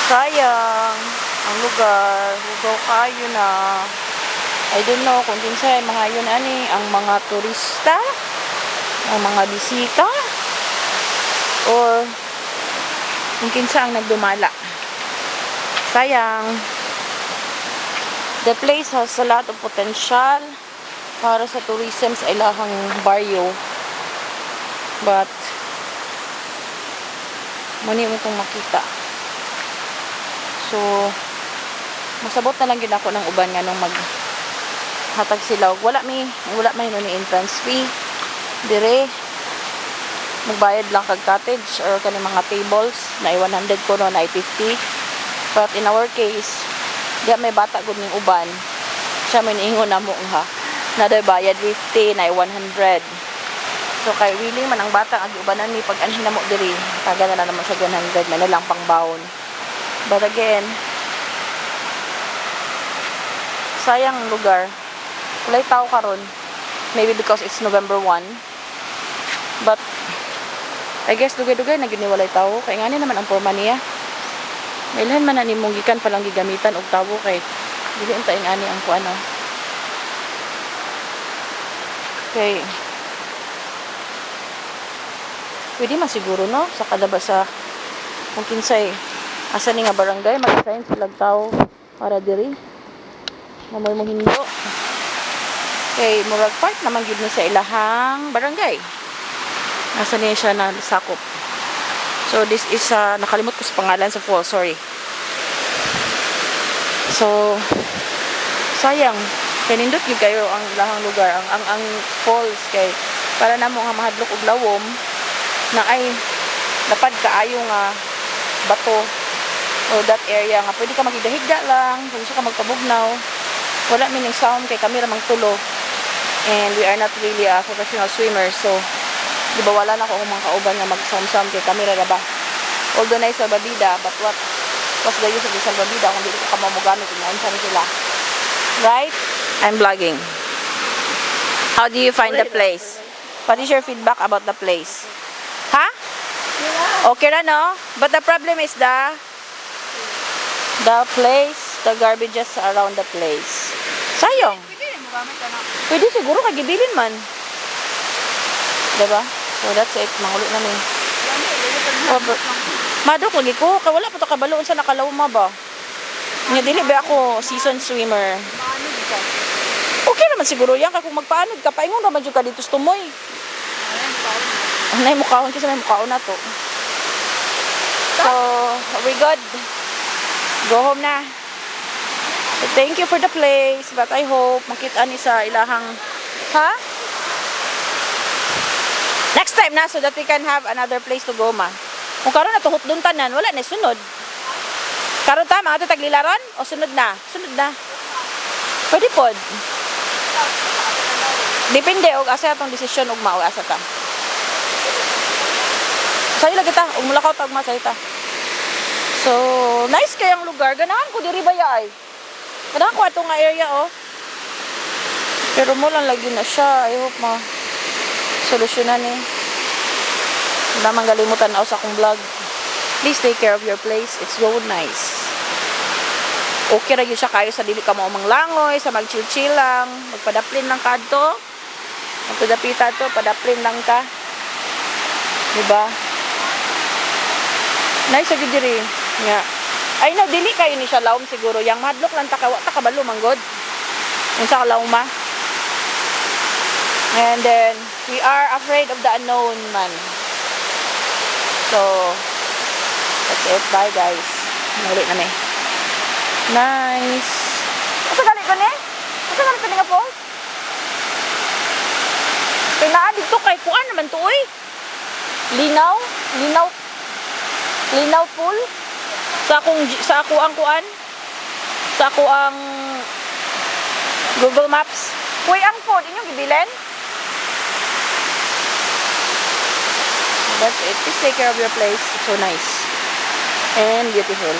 Sayang ang lugar, hugaw kayo na. I don't know kung kinsay mga yun ani, ang mga turista, ang mga bisita, or kung kinsa ang nagdumala. Sayang. The place has a lot of potential para sa tourism sa ilahang baryo. But muni mo kung makita. So, masabot na lang yun ako ng uban nga nung maghatag sila. Wala may ni entrance fee. Dire, magbayad lang kag cottage or kani mga tables na 100 ko no, na 50. But in our case, diya may bata gud ning uban. Siya may niingon na mo ha. Na day bayad 50 na 100. So kay willing man ang bata ag ubanan ni pag anhin na mo diri. Taga na naman siya 100 man na lang pang baon. But again, sayang ang lugar. Walay tao karon. Maybe because it's November 1. But I guess dugay-dugay na gyud ni walay tao kay ngani naman ang porma niya. Mailhan man na nimong gikan palang gigamitan og tawo kay dili unta ingani ang kuano. Okay. Pwede man siguro no sa kada ba sa kung kinsay asa ni nga barangay mag-assign sila tao para diri. Mamoy mo hindo. Okay, murag part naman gyud ni sa ilahang barangay. Asa niya siya na sakop. So this is nakalimot ko sa pangalan sa falls, sorry. So sayang kay nindot gyud kayo ang ilahang lugar, ang falls kay para namo nga mahadlok og lawom na ay lapad kaayo nga bato o that area nga pwede ka magigahigda lang kung gusto ka magpabugnaw. Wala mining sound kay kami ramang tulo and we are not really a professional swimmer, so di ba wala na ako mga kauban nga mag-sound kay kami ra ba. Although na sa babida, but what's the use of the salbabida kung dili ka mamugamit kung naunsan sila, right? I'm vlogging. How do you find the place? What is your feedback about the place? Ha? Okay na no? But the problem is the place, the garbages around the place. Sayang. Pwede siguro kagibilin man. Diba? So that's it. Mangulit na min. Madok lagi ko. Kaya wala pa ito kabaloon sa nakalawma ba? Nga dili ba ako season swimmer? Okay naman siguro yan. Kaya kung magpaanod ka, paingon naman dyan ka dito sa tumoy. Nay mukhaon kasi may mukhaon na to. So, we good. Go home na. So, thank you for the place. But I hope makita ni sa ilahang ha? Next time na so that we can have another place to go ma. Kung karon na tuhot dun tanan, wala na sunod. Karon ta mga taglilaron o sunod na? Sunod na. Pwede pod. Depende og asa atong desisyon ug mao asa ta. Sayo lagi ta, ug mulakaw tag masayta. So, nice kayang lugar. Ganahan ko diri baya ay. Ganahan ko ato nga area oh. Pero mo lang lagi na siya. I hope solusyonan eh. Wala mang galimutan ako sa akong vlog. Please take care of your place. It's so nice. Okay ra gyud siya kayo sa dili ka mao manglangoy, sa mag-chill-chill lang, magpadaplin lang kadto. Magpadapita to, padaplin lang ka. Diba? Nice gyud diri. Nga. Ay no, dili kayo ni siya lawom siguro. Yang madlok lang ta kabalo manggod. Unsa ka lawom ma? And then we are afraid of the unknown man. So that's it. Bye guys. Muli na ni. Nice. Asa gali ko ni? Asa gali ko ni nga po? Kaya naa dito kay kuan naman to oy. Linaw pool. Sa ako ang kuan. Sa ako ang Google Maps. Kuy ang food inyong gibilen? That's it. Please take care of your place. It's so nice and beautiful.